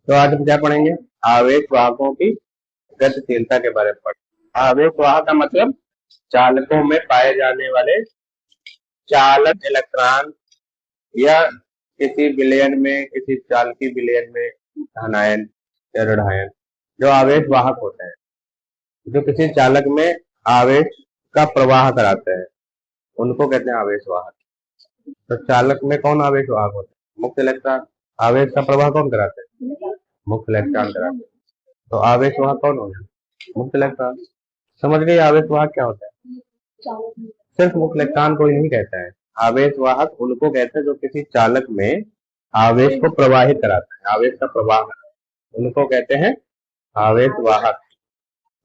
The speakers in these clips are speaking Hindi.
तो आज हम क्या पढ़ेंगे? आवेश वाहकों की गतिशीलता के बारे में पढ़ेंगे। आवेश वाहक का मतलब चालकों में पाए जाने वाले चालक इलेक्ट्रॉन या किसी विलयन में, किसी चालकी विलयन में धनायन या ऋणायन जो आवेश वाहक होते हैं, जो किसी चालक में आवेश का प्रवाह कराते हैं, उनको कहते हैं आवेश वाहक। तो चालक में कौन आवेश वाहक होता है? मुक्त इलेक्ट्रॉन। आवेश का प्रवाह कौन कराते हैं? मुक्त इलेक्ट्रॉन कराते हैं। तो आवेश वाहक कौन हो गया? मुक्त इलेक्ट्रॉन। समझ गए आवेश वाहक क्या होता है? सिर्फ मुक्त इलेक्ट्रॉन को ही नहीं कहता है। आवेश वाहक उनको कहते हैं जो किसी चालक में आवेश को प्रवाहित कराते हैं, आवेश का प्रवाह कराते हैं, उनको कहते हैं आवेश वाहक।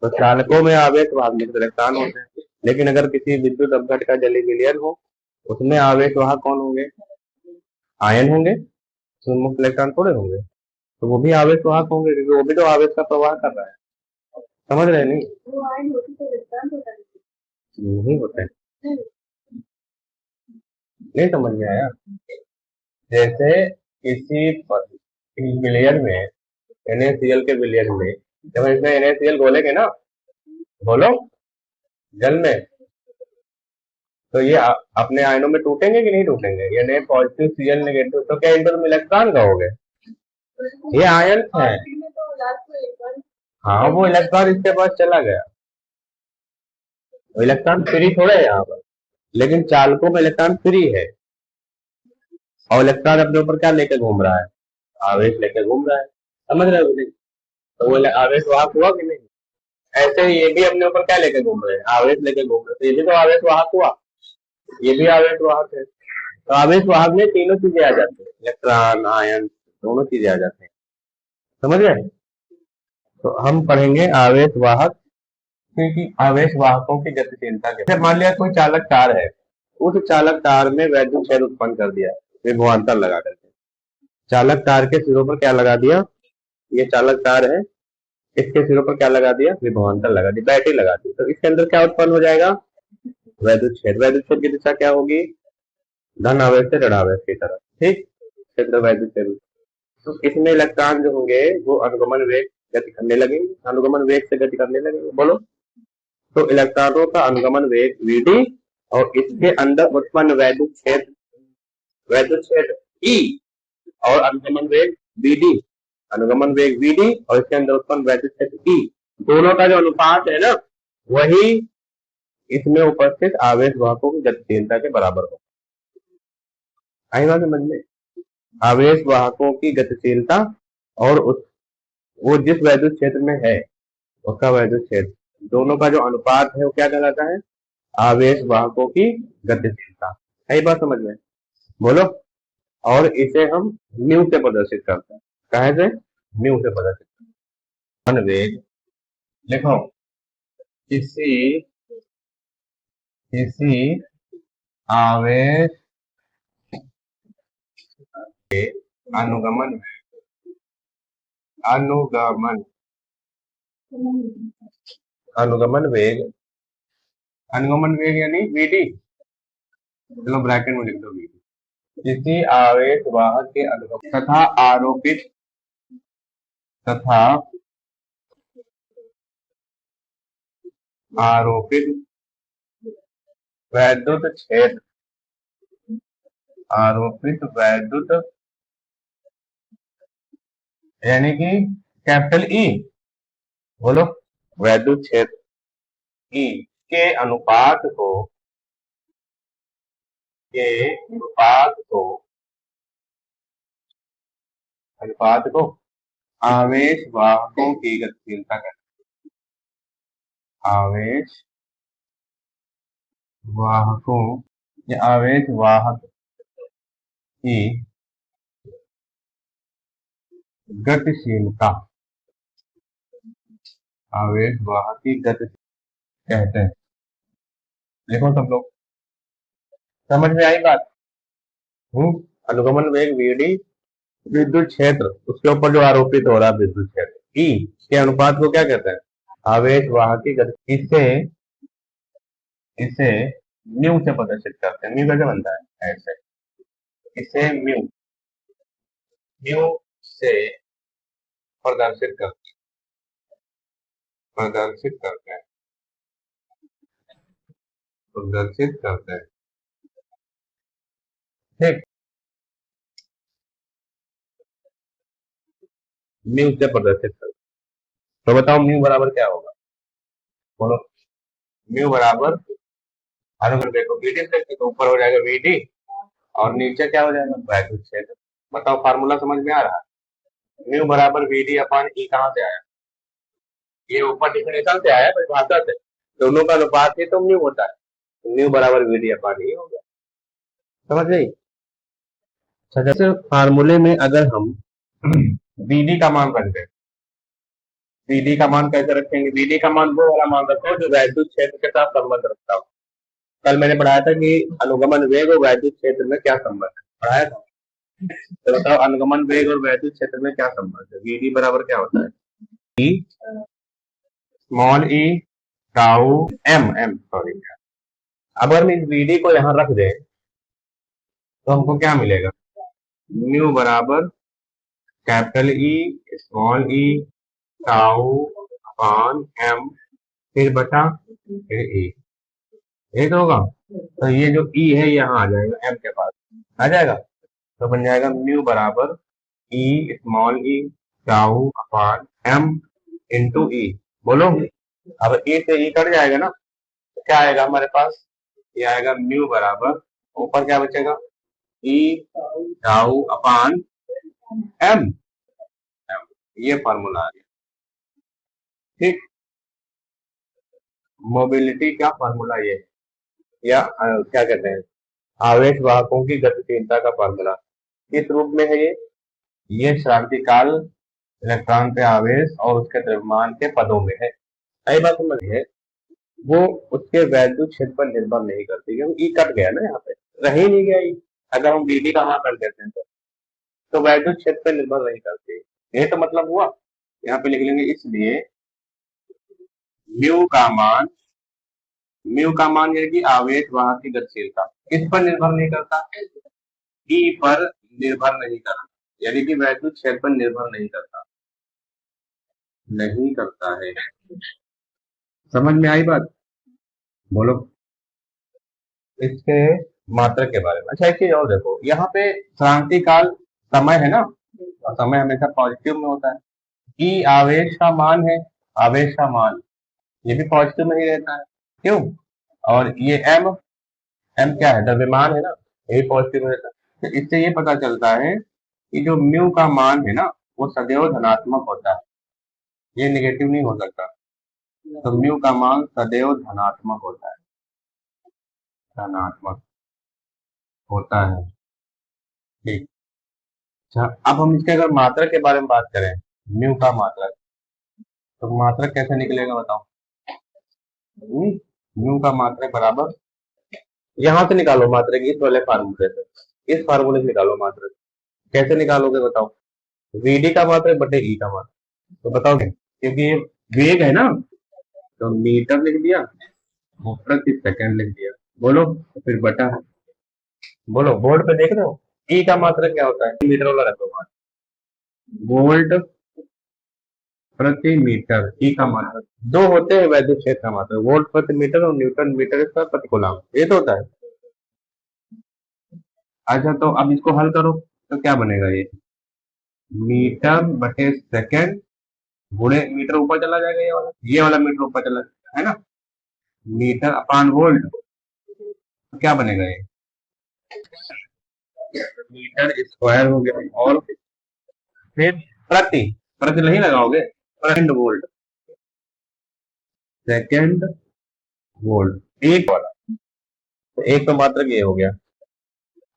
तो चालकों में आवेश वाहक मुक्त इलेक्ट्रॉन होते हैं, लेकिन अगर किसी विद्युत अपघट का जलीय विलयन हो, उसमें आवेश वाहक कौन होंगे? आयन होंगे। उसमें मुक्त इलेक्ट्रॉन थोड़े होंगे, तो वो भी आवेश वाहक होंगे, क्योंकि वो भी तो आवेश का प्रवाह कर रहा है। समझ रहे नहीं? नहीं होते, नहीं समझ में आया? जैसे किसी विलयन में, NaCl के विलयन में, जब इसमें NaCl घोलेंगे ना, बोलो, जल में, तो ये अपने आयनों में टूटेंगे कि नहीं टूटेंगे? ये Na पॉजिटिव Cl नेगेटिव, तो क्या इनमें तुम इलेक्ट्रॉन कहोगे? ये आयन है। हाँ, वो इलेक्ट्रॉन इसके पास चला गया, वो इलेक्ट्रॉन फ्री थोड़ा है यहाँ पर, लेकिन चालकों में इलेक्ट्रॉन फ्री है, और इलेक्ट्रॉन अपने ऊपर क्या लेके घूम रहा है? आवेश लेके घूम रहा है। समझ रहे हो नहीं? तो वो आवेश वाहक हुआ कि नहीं? ऐसे ही ये भी अपने ऊपर क्या लेके घूम रहे हैं? आवेश लेके घूम रहे हैं, तो ये भी तो आवेश वाहक हुआ, ये भी आवेश वाहक है। तो आवेश वाहक में तीनों चीजें आ जाती है, इलेक्ट्रॉन, आयन, दोनों चीजें आ जाती हैं। समझ गए? तो हम पढ़ेंगे आवेश वाहक, क्योंकि आवेश वाहकों की गतिशीलता के। मान लिया कोई चालक तार है, उस चालक तार में वैद्युत क्षेत्र उत्पन्न कर दिया विभवांतर लगा करके। चालक तार के सिरों पर क्या लगा दिया? ये चालक तार है, इसके सिरों पर क्या लगा दिया? विभवांतर लगा दी, बैटरी लगा दी। तो इसके अंदर क्या उत्पन्न हो जाएगा? वैद्युत क्षेत्र। वैद्युत क्षेत्र की दिशा क्या होगी? धन आवेश से ऋण आवेश की तरफ। ठीक, क्षेत्र वैद्युत क्षेत्र। तो इसमें इलेक्ट्रॉन जो होंगे वो अनुगमन वेग गति करने लगेंगे, अनुगमन वेग से गति करने लगेंगे। बोलो, तो इलेक्ट्रॉनों का अनुगमन वेग Vd और इसके अंदर उत्पन्न वैद्युत क्षेत्र E और अनुगमन वेग Vd, अनुगमन वेग Vd और इसके अंदर उत्पन्न वैद्युत क्षेत्र E, दोनों का जो अनुपात है ना, वही इसमें उपस्थित आवेश वाहकों की गतिशीलता के बराबर हो। आई बात समझ में? आवेश वाहकों की गतिशीलता और वो जिस वैद्युत क्षेत्र में है उसका वैद्युत क्षेत्र, दोनों का जो अनुपात है वो क्या कहलाता है? आवेश वाहकों की गतिशीलता। है बात समझ में? बोलो। और इसे हम न्यू से प्रदर्शित करते हैं। कहे से? न्यू से प्रदर्शित करते हैं। वेग लिखो, किसी किसी आवेश के अनुगमन अनुगमन अनुगमन वेग, अनुगमन वेग यानी Vd, चलो ब्रैकेट में लिख दो Vd। किसी आवेश वाहक के अनुगमन तथा आरोपित वैद्युत क्षेत्र, आरोपित वैद्युत यानी कि कैपिटल E, बोलो, वैद्युत क्षेत्र E के अनुपात को आवेश वाहकों की गतिशीलता कहते हैं। आवेश वाहकों या आवेश वाहक की गतिशीलता, आवेश वाहक की गतिशीलता कहते हैं। देखो सब लोग, समझ में आई बात? अनुगमन वेग Vd, विद्युत क्षेत्र उसके ऊपर जो आरोपित हो रहा है विद्युत क्षेत्र E के अनुपात को क्या कहते हैं? आवेश वाहक की गति। इसे म्यू से प्रदर्शित करते हैं। म्यू कैसे बनता है? ऐसे, इसे म्यू से प्रदर्शित कर प्रदर्शित करते हैं प्रदर्शित करते हैं। ठीक, म्यू से प्रदर्शित करते हैं। तो बताओ म्यू बराबर क्या होगा, बोलो। म्यू बराबर, अगर देखो वीडी से तो ऊपर हो जाएगा वीडी और नीचे क्या हो जाएगा, वैद्युत क्षेत्र। बताओ फार्मूला समझ में आ रहा है। म्यू बराबर वीडी अपान ई कहाँ से आया, ये ऊपर डिफिनेशन से आया, परिभाषा से। दोनों का अनुपात ही तो म्यू होता है। म्यू बराबर वीडी अपान ई हो गया, समझ गई। अच्छा, जैसे फार्मूले में अगर हम वीडी का मान रख दें, वीडी का मान कैसे रखेंगे, वीडी का मान वो वाला मान रखो जो वैद्युत क्षेत्र के साथ संबंध रखता हो। कल मैंने पढ़ाया था कि अनुगमन वेग और वैद्युत क्षेत्र में क्या संबंध है, पढ़ाया था। तो बताओ अनुगमन वेग और वैद्युत क्षेत्र में क्या संबंध है। वीडी बराबर क्या होता है, e small e to m m sorry. अब अगर इस वीडी को यहाँ रख दें तो हमको क्या मिलेगा, म्यू बराबर capital E small e tau अपान एम, फिर बचा फिर ई, ये तो होगा। तो ये जो ई है यहाँ आ जाएगा एम के पास, आ जाएगा। तो बन जाएगा म्यू बराबर ई स्मॉल ई टाउ अपान एम इंटू ई, बोलो। अब ई से ई कट जाएगा ना, तो क्या आएगा हमारे पास, ये आएगा म्यू बराबर, ऊपर क्या बचेगा, ई टाउ अपान एम, ये फॉर्मूला आ गया। ठीक, मोबिलिटी का फॉर्मूला ये है, या क्या कहते हैं, आवेश वाहकों की गतिशीलता का फॉर्मूला किस रूप में है ये क्रांतिकाल इलेक्ट्रॉन पे आवेश और उसके द्रव्यमान के पदों में है। सही बात समझिए, वो उसके वैद्युत क्षेत्र पर निर्भर नहीं करती, क्योंकि ई कट गया ना, यहाँ पे रह ही नहीं गया ई। अगर हम बीडी का हाँ कर देते हैं तो वैद्युत क्षेत्र पर निर्भर नहीं करती। ये तो मतलब हुआ, यहाँ पे लिख लेंगे। इसलिए म्यू का मान, म्यू का मान यानी कि आवेश वाहक की गतिशीलता किस पर निर्भर नहीं करता, ई पर निर्भर नहीं करता, यानी कि वैद्युत क्षेत्र पर निर्भर नहीं करता, नहीं करता है। समझ में आई बात, बोलो। इसके मात्रक के बारे में। अच्छा, एक चीज और देखो, यहाँ पे क्रांतिकाल समय है ना, और समय हमेशा पॉजिटिव में होता है। ई आवेश का मान है, आवेश का मान ये भी पॉजिटिव में ही रहता है, क्यों। और ये एम, एम क्या है, द्रव्यमान है ना, ये भी पॉजिटिव में रहता है। तो इससे ये पता चलता है कि जो म्यू का मान है ना, वो सदैव धनात्मक होता है, ये निगेटिव नहीं हो सकता। तो म्यू का मान सदैव धनात्मक होता है, धनात्मक होता है। ठीक, अच्छा, अब हम इसके अगर मात्रक के बारे में बात करें, म्यू का मात्रक, तो मात्रक कैसे निकलेगा बताओ। म्यू का मात्रक बराबर, यहाँ से निकालो मात्रक, इस वाले फार्मूले से, इस फार्मूले से निकालो मात्रक। कैसे निकालोगे बताओ, वीडी का मात्रक बटे ई का मात्रक। तो बताओ, क्योंकि ये वेग है ना, तो मीटर लिख दिया और प्रति सेकंड लिख दिया, बोलो। तो फिर बटा, बोलो बोर्ड पे देख रहे हो, ई का मात्रक क्या होता है, मीटर वाला रखो, वोल्ट प्रति मीटर। ई का मात्रक दो होते हैं वैद्युत क्षेत्र का मात्रक, वोल्ट प्रति मीटर और न्यूटन मीटर पर प्रति कूलम, ये तो होता है। अच्छा, तो अब इसको हल करो तो क्या बनेगा, मीटर बटे सेकंड गुणे, मीटर ऊपर चला जाएगा, ये वाला मीटर ऊपर चला जाएगा, है ना, मीटर अपान वोल्ट, तो क्या बनेगा, ये मीटर स्क्वायर हो गया। और फिर प्रति, प्रति नहीं लगाओगे, सेकंड वोल्ट, सेकंड वोल्ट एक वाला, तो एक तो मात्रक ये हो गया,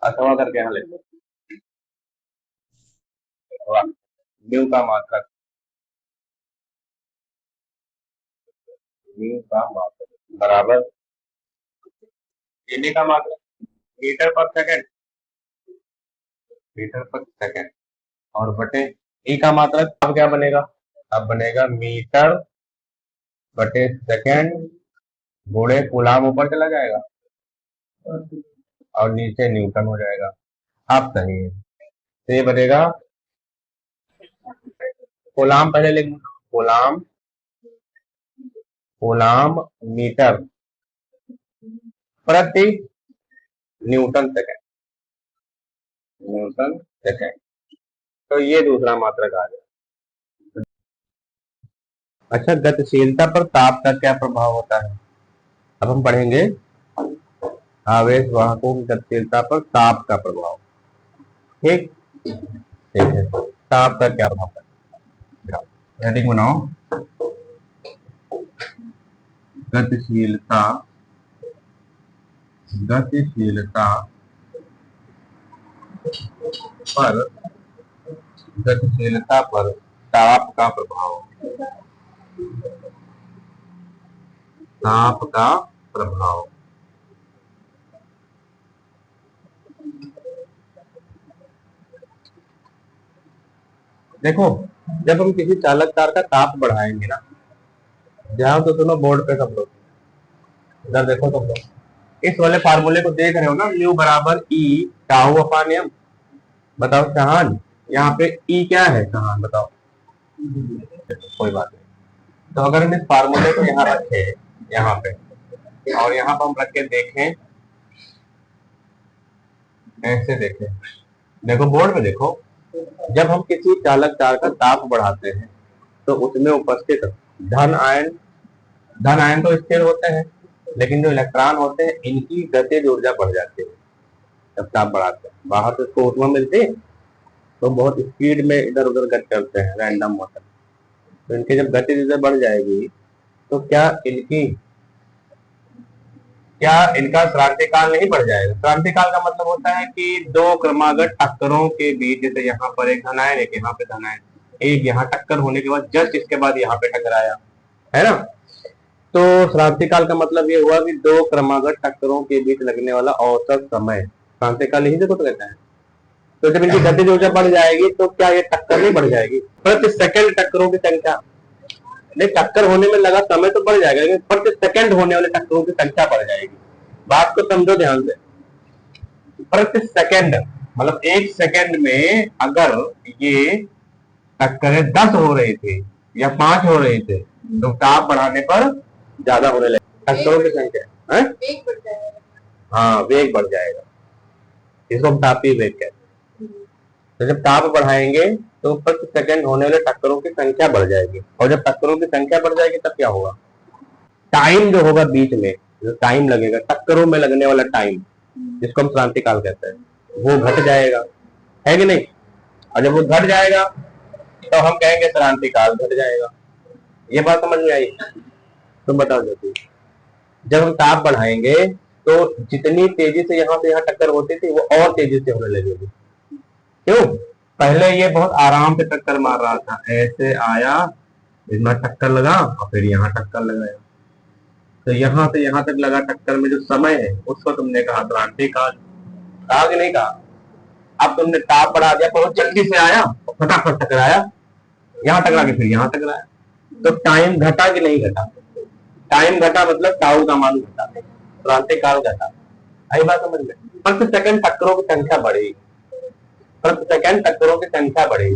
अथवा करके यहाँ लिख लो, म्यू का मात्रक, म्यू का मात्रक बराबर ईडी का मात्रक, मीटर पर सेकंड, मीटर पर सेकंड, और बटे ई का मात्रक। अब क्या बनेगा, अब बनेगा मीटर बटे सेकंड गुणे कूलाम, ऊपर चला जाएगा और नीचे न्यूटन हो जाएगा। आप सही है, तो ये बनेगा कूलाम पहले लिख लो। कूलाम, कूलाम मीटर प्रति न्यूटन सेकंड, न्यूटन सेकंड। तो ये दूसरा मात्रक आ गया। अच्छा, गतिशीलता पर ताप का क्या प्रभाव होता है? अब हम पढ़ेंगे आवेश वाहकों की गतिशीलता पर ताप का प्रभाव। ठीक, ठीक है। ताप का क्या प्रभाव है? हेडिंग बनाओ, गतिशीलता, गतिशीलता पर, गतिशीलता पर ताप का प्रभाव, ताप का प्रभाव। देखो, जब हम किसी चालक तार का ताप बढ़ाएंगे ना, ध्यान तो सुनो बोर्ड पे सब लोग, इधर देखो सब लोग, इस वाले फार्मूले को देख रहे हो ना, म्यू बराबर ई टाउ अपान एम। बताओ शहान, यहाँ पे ई क्या है शहान, बताओ। कोई बात नहीं। तो अगर हम इस फार्मूले को यहाँ रखे, यहाँ पे, और यहाँ पर हम रख के देखें, ऐसे देखें, देखो बोर्ड में देखो, जब हम किसी चालक तार का ताप बढ़ाते हैं तो उसमें उपस्थित धन आयन, धन आयन तो स्थिर होते हैं, लेकिन जो इलेक्ट्रॉन होते हैं इनकी गतिज ऊर्जा बढ़ जाती है जब ताप बढ़ाते हैं। बाहर से उसको ऊष्मा मिलती है तो बहुत स्पीड में इधर उधर गति करते हैं, रैंडम मोशन। तो इनकी जब गतिज ऊर्जा बढ़ जाएगी तो क्या इनका क्रांतिकाल नहीं बढ़ जाएगा? क्रांतिकाल का मतलब होता है कि दो क्रमागत टक्करों के बीच, जैसे यहाँ पर एक धन आयन, एक यहाँ पे धन आयन, एक यहाँ टक्कर होने के बाद जस्ट इसके बाद यहाँ पे टकराया, है ना। तो क्रांतिकाल का मतलब ये हुआ कि दो क्रमागत टक्करों के बीच लगने वाला औसत समय, क्रांतिकाल यही देखो तो कहता है। तो जब इनकी गतिज ऊर्जा बढ़ जाएगी तो क्या ये टक्कर नहीं बढ़ जाएगी? प्रति सेकंड टक्करों की संख्या, नहीं टक्कर होने में लगा समय तो बढ़ जाएगा, लेकिन प्रति सेकंड होने वाले टक्करों की संख्या बढ़ जाएगी। बात को समझो ध्यान से। प्रति सेकंड मतलब एक सेकंड में अगर ये टक्करें 10 हो रही थी या 5 हो रही थे तो ताप बढ़ाने पर ज्यादा होने लगे टक्करों की संख्या है? हाँ, वेग बढ़ जाएगा, इसको हम तापीय वेग कहते हैं। तो जब ताप बढ़ाएंगे तो प्रति सेकंड होने वाले टक्करों की संख्या बढ़ जाएगी, और जब टक्करों की संख्या बढ़ जाएगी तब क्या होगा? टाइम जो होगा बीच में, जो टाइम लगेगा टक्करों में लगने वाला टाइम, जिसको हम क्रांतिकाल कहते हैं, वो घट जाएगा, है कि नहीं? और जब वो घट जाएगा तो हम कहेंगे क्रांतिकाल घट जाएगा। ये बात समझ में आई? तुम बताओ ज्योति, जब हम ताप बढ़ाएंगे तो जितनी तेजी से यहाँ से यहाँ टक्कर होती थी वो और तेजी से होने लगेगी। क्यों? पहले ये बहुत आराम से टक्कर मार रहा था, ऐसे आया, इसमें टक्कर लगा और फिर यहाँ टक्कर लगाया, तो यहाँ से यहाँ तक लगा टक्कर में जो समय है उसको तुमने कहा क्रांतिकाल, कहा कि नहीं कहा? अब तुमने ताप बढ़ा दिया, बहुत जल्दी से आया फटाफट टकराया, यहाँ टकरा के फिर यहाँ टकराया, तो टाइम घटा कि नहीं घटा? टाइम घटा मतलब टाउ का मान घटा, क्रांतिकाल घटा। आई बात समझ में? प्रति सेकंड टक्करों की संख्या बढ़ी, प्रति सेकंड टक्करों की संख्या बढ़ी,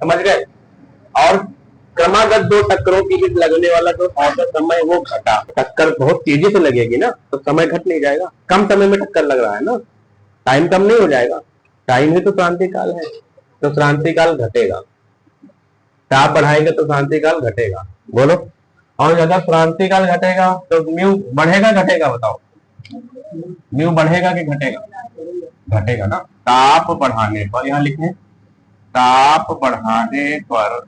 समझ गए? और क्रमागत दो टक्करों के बीच लगने वाला जो औसत समय वो घटा। टक्कर बहुत तेजी से लगेगी ना तो समय घट नहीं जाएगा, कम समय में टक्कर लग रहा है ना, टाइम कम नहीं हो जाएगा, टाइम ही तो क्रांतिकाल है, तो क्रांतिकाल घटेगा। ताप बढ़ाएंगे तो क्रांतिकाल घटेगा, बोलो। और ज्यादा क्रांतिकाल घटेगा तो म्यू बढ़ेगा घटेगा, बताओ। म्यू बढ़ेगा कि घटेगा? घटेगा ना। ताप बढ़ाने पर, यहाँ लिखें, ताप बढ़ाने पर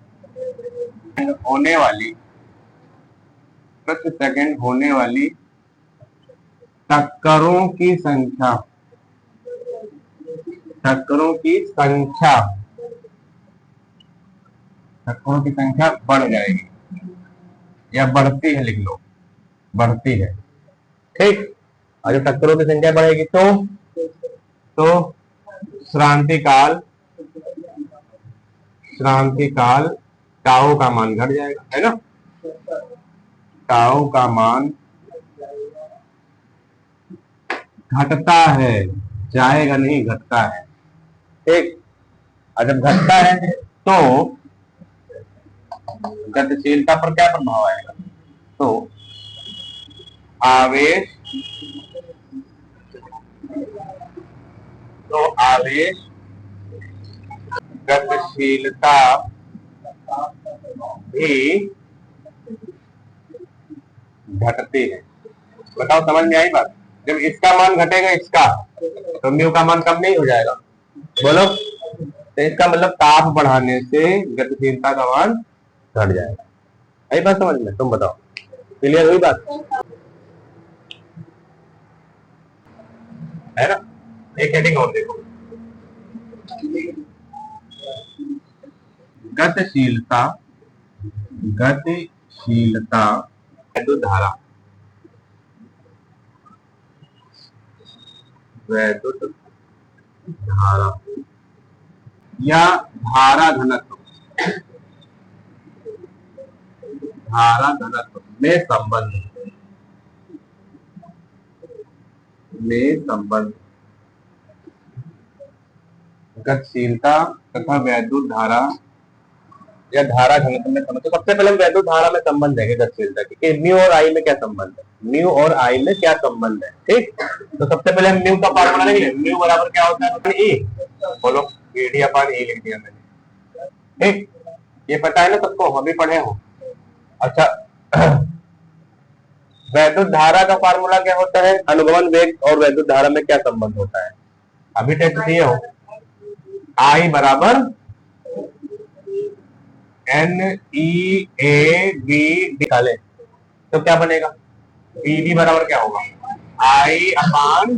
होने वाली, प्रति सेकंड होने वाली टक्करों की संख्या, टक्करों की संख्या, टक्करों की संख्या बढ़ जाएगी, या बढ़ती है, लिख लो, बढ़ती है। ठीक, और जब टक्करों की संख्या बढ़ेगी तो क्रांतिकाल, क्रांतिकाल टाउ का मान घट जाएगा, है ना। टाउ का मान घटता है, जाएगा नहीं, घटता है। ठीक, और जब घटता है तो गतिशीलता पर क्या प्रभाव आएगा? तो आवेश आवेश गतिशीलता भी घटती है। बताओ समझ में आई बात? जब इसका मान घटेगा इसका, तो म्यू का मान कम नहीं हो जाएगा? बोलो। तो इसका मतलब ताप बढ़ाने से गतिशीलता का मान घट जाएगा। आई बात समझ में? तुम बताओ, क्लियर हुई बात? है ना? एक हेडिंग और देखो, गतिशीलता गतिशीलता वैद्युत धारा, वैद्युत धारा या धारा घनत्व में संबंध गतिशीलता तथा वैद्युत धारा या धारा घनत्व में संबंध। तो सबसे पहले वैद्युत धारा में संबंध देंगे गतिशीलता की, म्यू और आई में क्या संबंध है, म्यू और आई में क्या संबंध है। ठीक, तो सबसे पहले हम म्यू का फॉर्मूला लिख लें। म्यू बराबर क्या होता है? ई। बोलो, डी अपान ई लिख दिया मैंने। ठीक, ये पता है ना सबको, अभी पढ़े हो? अच्छा, वैद्युत धारा का फार्मूला क्या होता है? अनुगमन वेग और वैद्युत धारा में क्या संबंध होता है? अभी टेस्ट दिए हो। आई बराबर एन ई ए बी निकाले तो क्या बनेगा? बी डी बराबर क्या होगा? आई अपान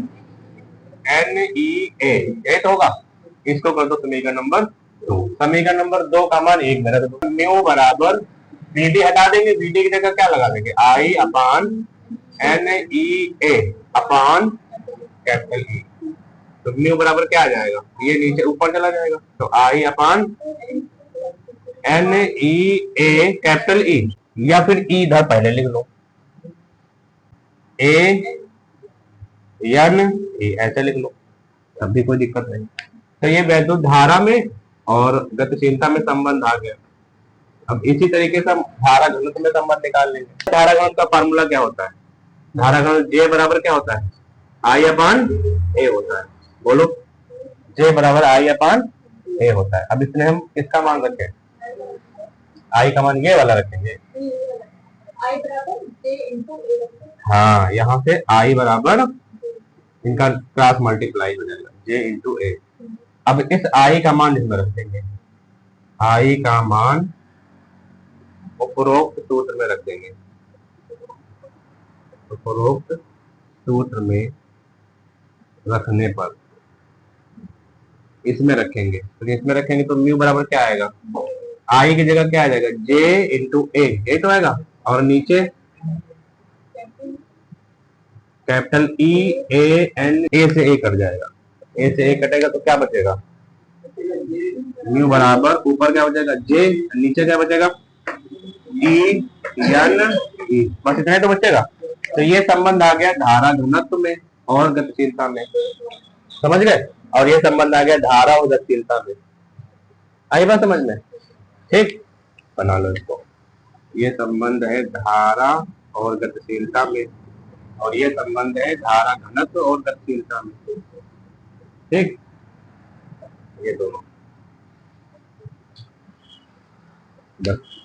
एन ई ए, ये तो होगा। इसको कर दो समीकरण नंबर 2। समीकरण नंबर 2 का मान 1 में रख दो। म्यू बराबर बीडी हटा देंगे, बीडी की जगह क्या लगा देंगे? आई अपान एन ई ए अपान कैपिटल ई। तो म्यू बराबर क्या आ जाएगा? ये नीचे ऊपर चला जाएगा, तो आई अपान एन ई ए कैपिटल ई, या फिर ई इधर पहले लिख लो, ए एन ए ऐसे लिख लो, तब भी कोई दिक्कत नहीं। तो ये वैद्युत धारा में और गतिशीलता में संबंध आ गया। अब इसी तरीके से हम धारा घनत्व में संबंध निकाल लेंगे। धारा घनत्व का फार्मूला क्या होता है? धारा घनत्व जे बराबर क्या होता है? आई अपान ए होता है। बोलो, जे बराबर आई अपान ए होता है। अब इसमें हम किसका मान रखें? आई का मान ये वाला रखेंगे। आई बराबर जे इंटू ए। हाँ, यहाँ से आई बराबर इनका क्रॉस मल्टीप्लाई हो जाएगा, जे इंटू ए। अब इस आई का मान इसमें रख देंगे, आई का मान उपरोक्त सूत्र में रख देंगे, उपरोक्त सूत्र में रखने पर इसमें रखेंगे। तो इसमें रखेंगे तो म्यू बराबर क्या आएगा? आई की जगह क्या आ जाएगा? जे इंटू ए, ये तो आएगा। और नीचे कैपिटल ई ए एन, ए से ए कट जाएगा, ए से ए कटेगा तो क्या बचेगा? म्यू बराबर ऊपर क्या बचेगा? जे, नीचे क्या बचेगा? ई एन ई, बस इतना ही तो बचेगा। तो ये संबंध आ गया धारा घनत्व में और गतिशीलता में, समझ गए? और ये संबंध आ गया धारा और गतिशीलता में। आई बात समझ में? ठीक, बना लो इसको। ये संबंध है धारा और गतिशीलता में, और ये संबंध है धारा घनत्व और गतिशीलता में। ठीक, ये दोनों बस।